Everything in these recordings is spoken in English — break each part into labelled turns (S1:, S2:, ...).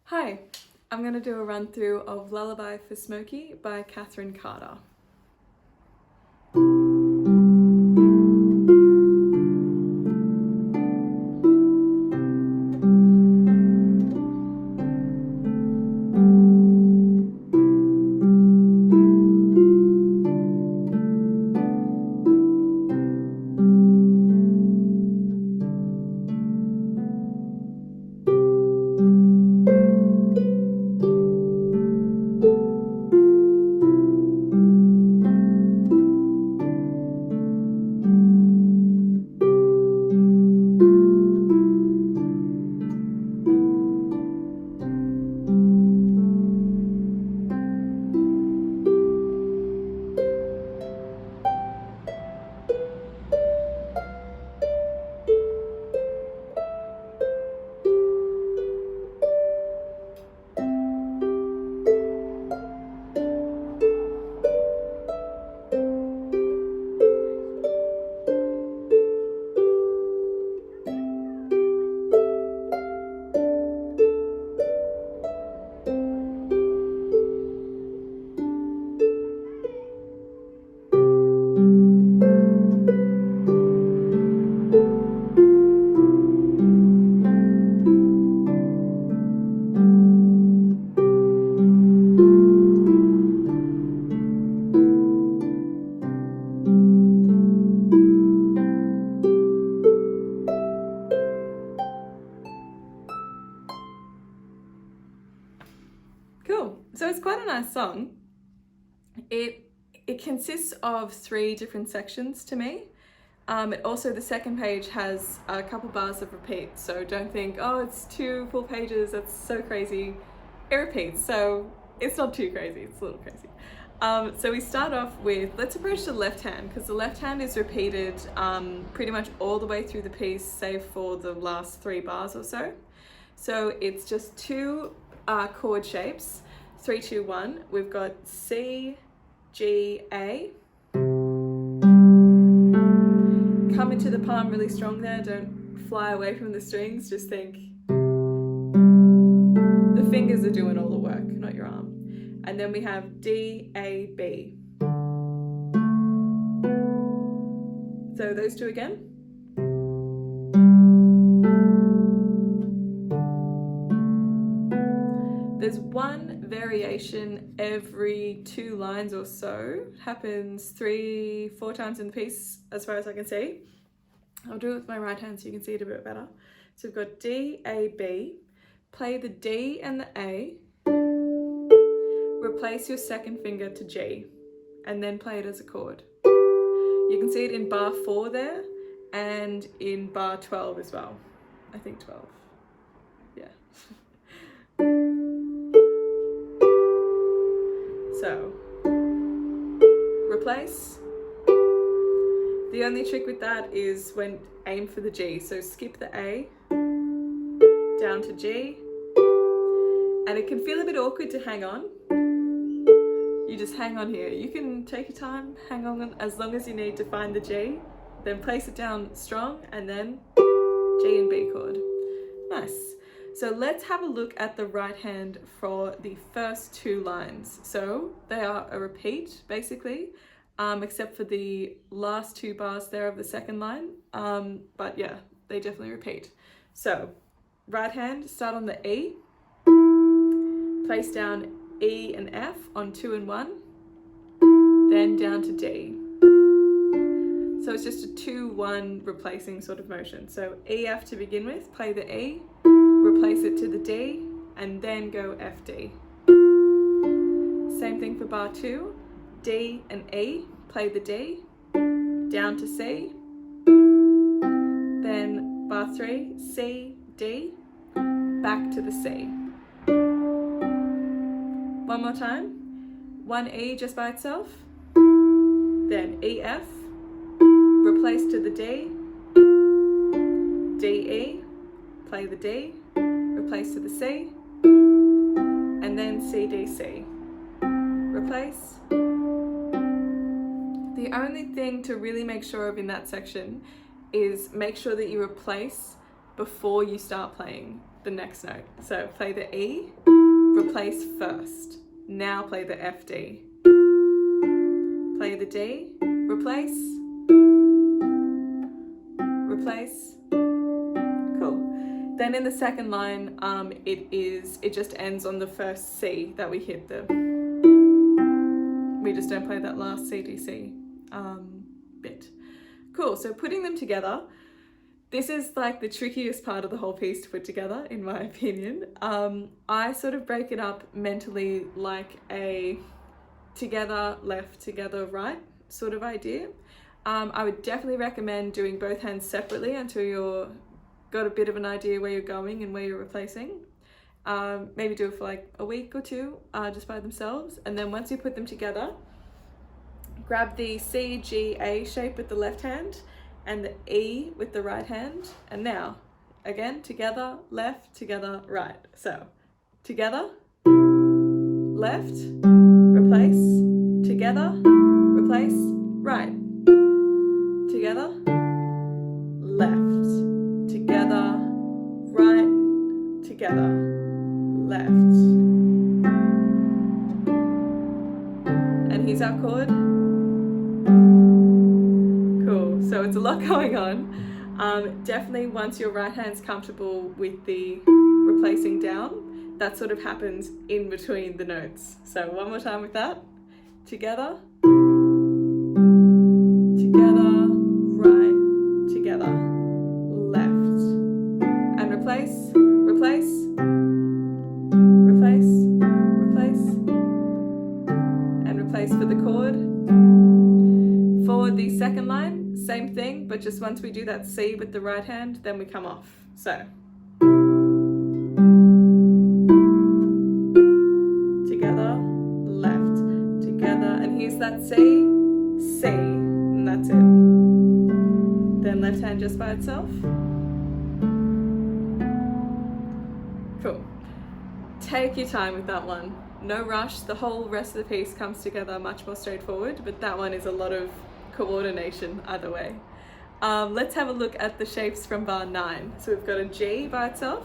S1: Hi, I'm going to do a run through of Lullaby for Smokey by Kathryn Cater. Cool, so it's quite a nice song. It consists of 3 different sections to me. The second page has a couple bars of repeat, so don't think, oh, it's 2 full pages, that's so crazy. It repeats, so it's not too crazy, it's a little crazy. So we start off with, let's approach the left hand, because the left hand is repeated pretty much all the way through the piece, save for the last 3 bars or so. So it's just 2 chord shapes, 3, 2, 1. We've got C, G, A. Come into the palm really strong there, don't fly away from the strings, just think the fingers are doing all the work, not your arm. And then we have D, A, B. So those 2 again. There's one variation every 2 lines or so. It happens 3, 4 times in the piece, as far as I can see. I'll do it with my right hand so you can see it a bit better. So we've got D, A, B. Play the D and the A. Replace your second finger to G, and then play it as a chord. You can see it in bar 4 there, and in bar 12 as well. I think 12. Yeah. So, replace. The only trick with that is when aim for the G. So skip the A, down to G, and it can feel a bit awkward to hang on. You just hang on here. You can take your time, hang on as long as you need to find the G, then place it down strong, and then G and B chord. Nice. So let's have a look at the right hand for the first 2 lines. So they are a repeat, basically, except for the last 2 bars there of the second line. But yeah, they definitely repeat. So right hand, start on the E, place down E and F on 2 and 1, then down to D. So it's just a 2-1 replacing sort of motion. So E, F to begin with, play the E, replace it to the D, and then go F, D. Same thing for bar 2, D and E, play the D, down to C, then bar 3, C, D, back to the C. One more time, 1 E just by itself, then E, F, replace to the D, D, E, play the D, replace to the C, and then C, D, C. Replace. The only thing to really make sure of in that section is make sure that you replace before you start playing the next note. So play the E, replace first. Now play the F, D. Play the D, replace, replace. Cool. Then in the second line, it just ends on the first C that we hit the. We just don't play that last C, D, C bit. Cool, so putting them together, this is like the trickiest part of the whole piece to put together, in my opinion. I sort of break it up mentally like a together, left, together, right sort of idea. I would definitely recommend doing both hands separately until you're got a bit of an idea where you're going and where you're replacing. Maybe do it for like a week or two just by themselves, and then once you put them together, grab the C, G, A shape with the left hand and the E with the right hand, and now again together, left, together, right. So together, left, replace, together, replace, right, together, left, together, right, together, left. And here's our chord. Cool, so it's a lot going on. Definitely once your right hand's comfortable with the replacing down, that sort of happens in between the notes. So one more time with that. Together, together, right, together, left. And replace, replace, replace, replace, and replace for the chord. For the second line, same thing, but just once we do that C with the right hand, then we come off. So together, left, together, and here's that C, C, and that's it. Then left hand just by itself. Cool. Take your time with that one. No rush. The whole rest of the piece comes together much more straightforward, but that one is a lot of coordination either way. Let's have a look at the shapes from bar 9. So we've got a G by itself,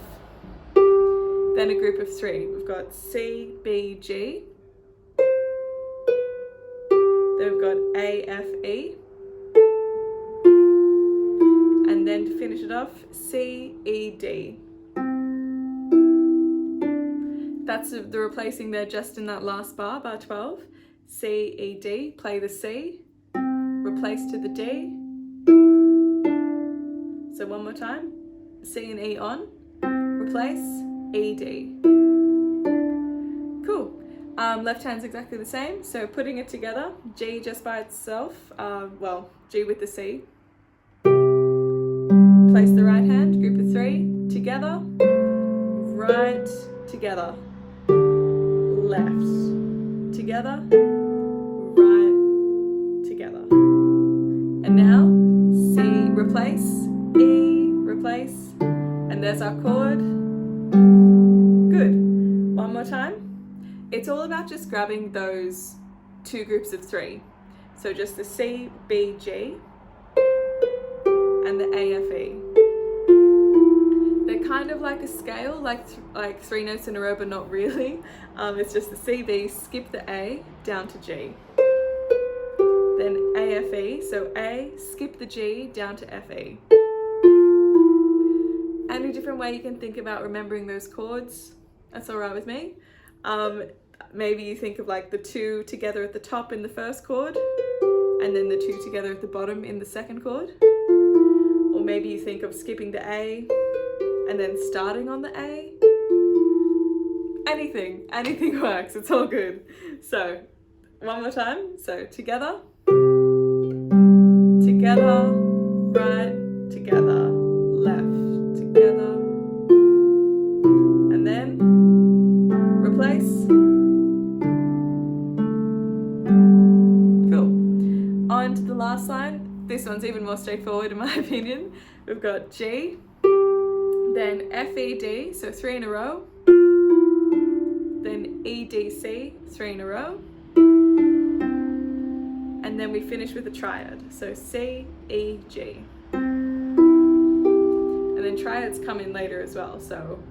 S1: then a group of 3. We've got C, B, G, then we've got A, F, E, and then to finish it off, C, E, D. That's the replacing there just in that last bar, bar 12. C, E, D, play the C, replace to the D. So one more time, C and E on, replace, E, D. Cool. Left hand's exactly the same, so putting it together, G just by itself, G with the C. Place the right hand, group of 3, together, right, together, left, together, right, together. And now, C, replace, E, replace, and there's our chord. Good. One more time. It's all about just grabbing those 2 groups of 3. So just the C, B, G, and the A, F, E. They're kind of like a scale, like 3 notes in a row, but not really. It's just the C, B, skip the A, down to G. Then A, F, E, so A, skip the G, down to F, E. Any different way you can think about remembering those chords, that's all right with me. Maybe you think of like the 2 together at the top in the first chord, and then the 2 together at the bottom in the second chord. Or maybe you think of skipping the A, and then starting on the A. Anything works, it's all good. So, one more time. So, together, together, right, together, left, together, and then replace. Cool. On to the last line. This one's even more straightforward in my opinion. We've got G, then F, E, D, so 3 in a row, then E, D, C, 3 in a row, and then we finish with a triad, so C, E, G. And And then triads come in later as well, so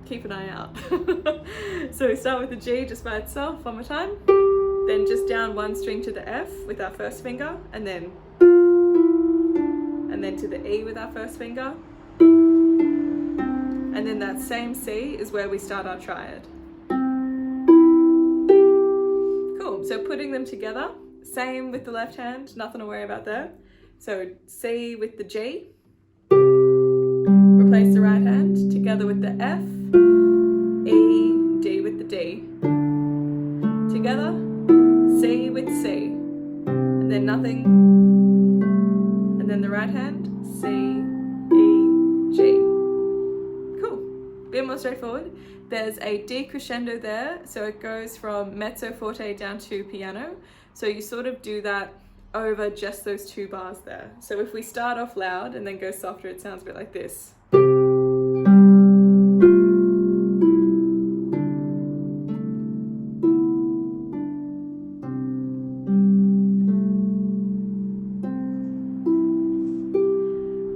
S1: keep an eye out. So we start with the G just by itself, one more time. Then just down one string to the F with our first finger, and then to the E with our first finger. And then that same C is where we start our triad. Cool, so putting them together, same with the left hand, nothing to worry about there. So C with the G, replace the right hand, together with the F, E, D with the D. Together, C with C, and then nothing, and then the right hand, C, E, G. Cool, bit more straightforward. There's a D crescendo there, so it goes from mezzo forte down to piano. So you sort of do that over just those 2 bars there. So if we start off loud and then go softer, it sounds a bit like this.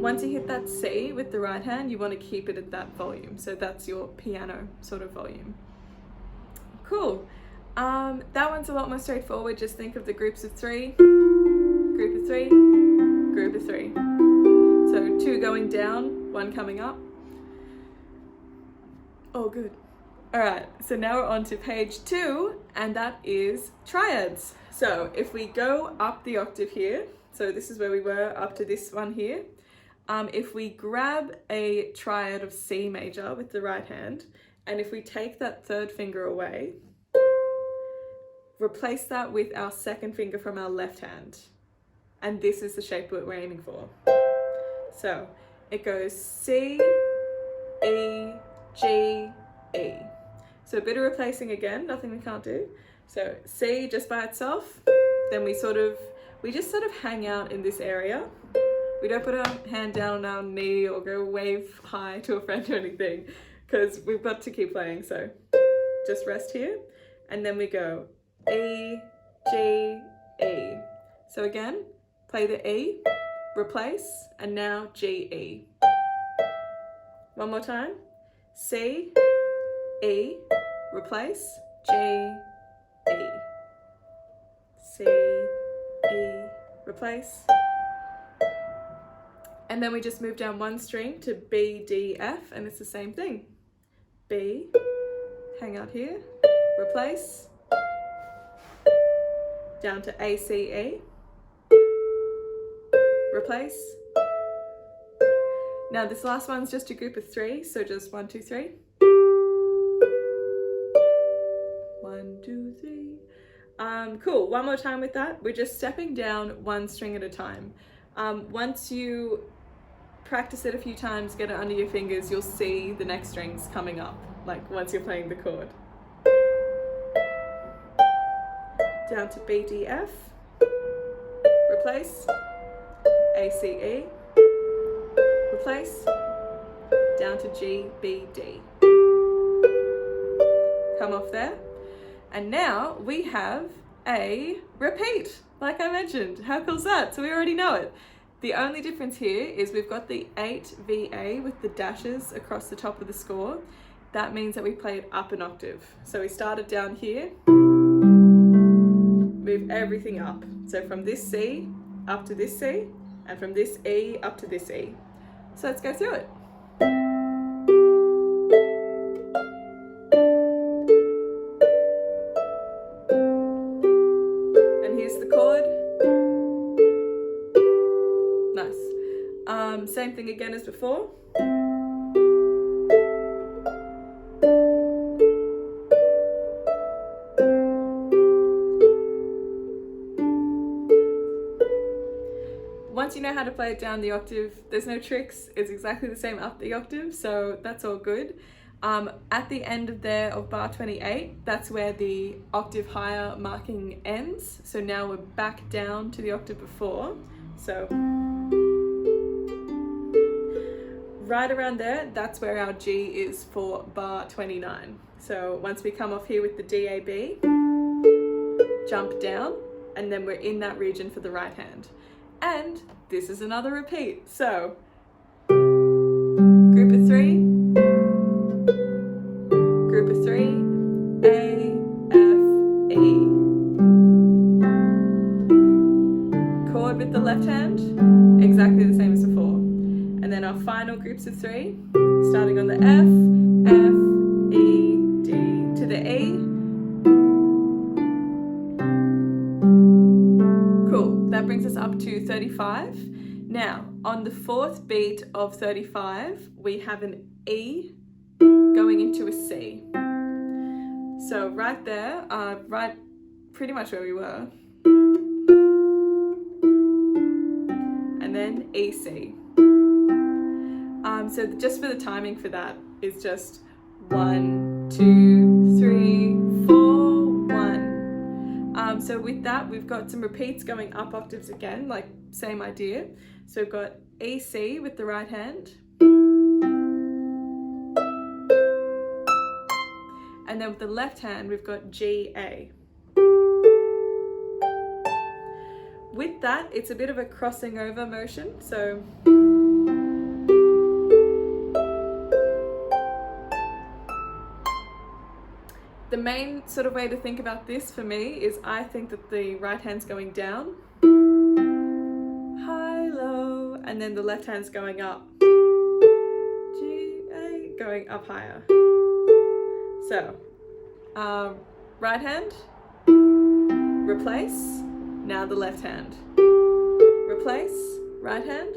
S1: Once you hit that C with the right hand, you want to keep it at that volume. So that's your piano sort of volume. Cool. That one's a lot more straightforward. Just think of the groups of 3, group of 3, group of 3. So 2 going down, 1 coming up. Oh, good. All right, so now we're on to page 2, and that is triads. So if we go up the octave here, so this is where we were up to this one here. If we grab a triad of C major with the right hand, and if we take that 3rd finger away, replace that with our 2nd finger from our left hand. And this is the shape that we're aiming for. So it goes C, E, G, E. So a bit of replacing again, nothing we can't do. So C just by itself, then we just sort of hang out in this area. We don't put our hand down on our knee or go wave hi to a friend or anything, because we've got to keep playing. So just rest here, and then we go E, G, E. So again, play the E, replace, and now G, E. One more time. C, E, replace, G, E. C, E, replace. And then we just move down 1 string to B, D, F, and it's the same thing. B, hang out here, replace, down to A, C, E, replace. Now this last one's just a group of 3, so just 1, 2, 3. 1, 2, 3. Cool, one more time with that. We're just stepping down 1 string at a time. Once you practice it a few times, get it under your fingers, you'll see the next strings coming up, like once you're playing the chord. Down to B, D, F, replace, A, C, E, replace, down to G, B, D. Come off there. And now we have a repeat, like I mentioned. How cool is that? So we already know it. The only difference here is we've got the 8 VA with the dashes across the top of the score. That means that we play it up an octave. So we started down here, move everything up. So from this C up to this C, and from this E up to this E. So let's go through it. And here's the chord. Nice. Same thing again as before. Once you know how to play it down the octave, there's no tricks. It's exactly the same up the octave, so that's all good. At the end of there of bar 28, that's where the octave higher marking ends. So now we're back down to the octave before. So right around there, that's where our G is for bar 29. So once we come off here with the DAB, jump down, and then we're in that region for the right hand. And this is another repeat. So 3, A, F, E. Chord with the left hand, exactly the same as before. And then our final groups of 3, starting on the F, F, E, D to the E. Cool, that brings us up to 35. Now, on the 4th beat of 35, we have an E going into a C. So right there, right pretty much where we were. And then E, C. So just for the timing for that is just 1, 2, 3, 4, 1. So with that, we've got some repeats going up octaves again, like same idea. So we've got E, C with the right hand. And then with the left hand, we've got G, A. With that, it's a bit of a crossing over motion. So the main sort of way to think about this for me is I think that the right hand's going down, high, low, and then the left hand's going up, G, A, going up higher. So, right hand, replace, now the left hand. Replace, right hand,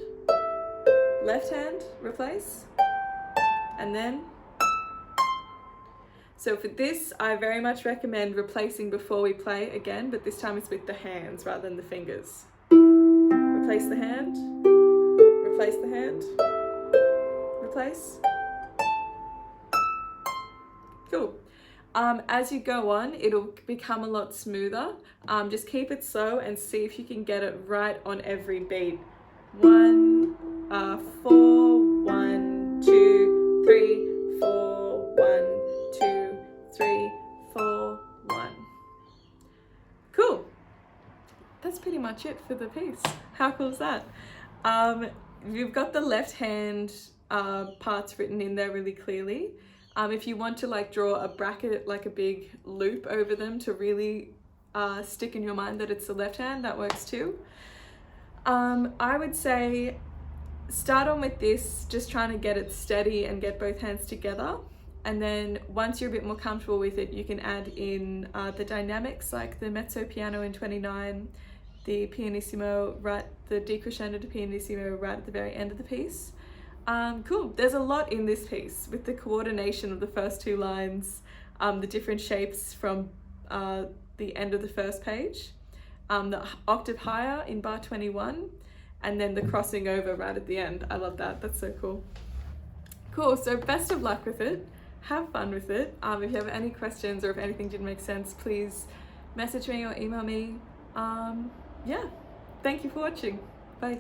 S1: left hand, replace, and then. So for this, I very much recommend replacing before we play again, but this time it's with the hands rather than the fingers. Replace the hand, replace the hand, replace. Cool. As you go on, it'll become a lot smoother. Just keep it slow and see if you can get it right on every beat. 1, 4, 1, 2, 3, 4, 1, 2, 3, 4, 1. Cool. That's pretty much it for the piece. How cool is that? You've got the left hand parts written in there really clearly. If you want to like draw a bracket, like a big loop over them to really stick in your mind that it's the left hand, that works too. I would say start on with this, just trying to get it steady and get both hands together. And then once you're a bit more comfortable with it, you can add in the dynamics, like the mezzo piano in 29, the pianissimo, the decrescendo to pianissimo right at the very end of the piece. Cool, there's a lot in this piece with the coordination of the first 2 lines, the different shapes from the end of the first page, the octave higher in bar 21, and then the crossing over right at the end. I love that, that's so cool. Cool, so best of luck with it. Have fun with it. If you have any questions or if anything didn't make sense, please message me or email me. Yeah, thank you for watching. Bye.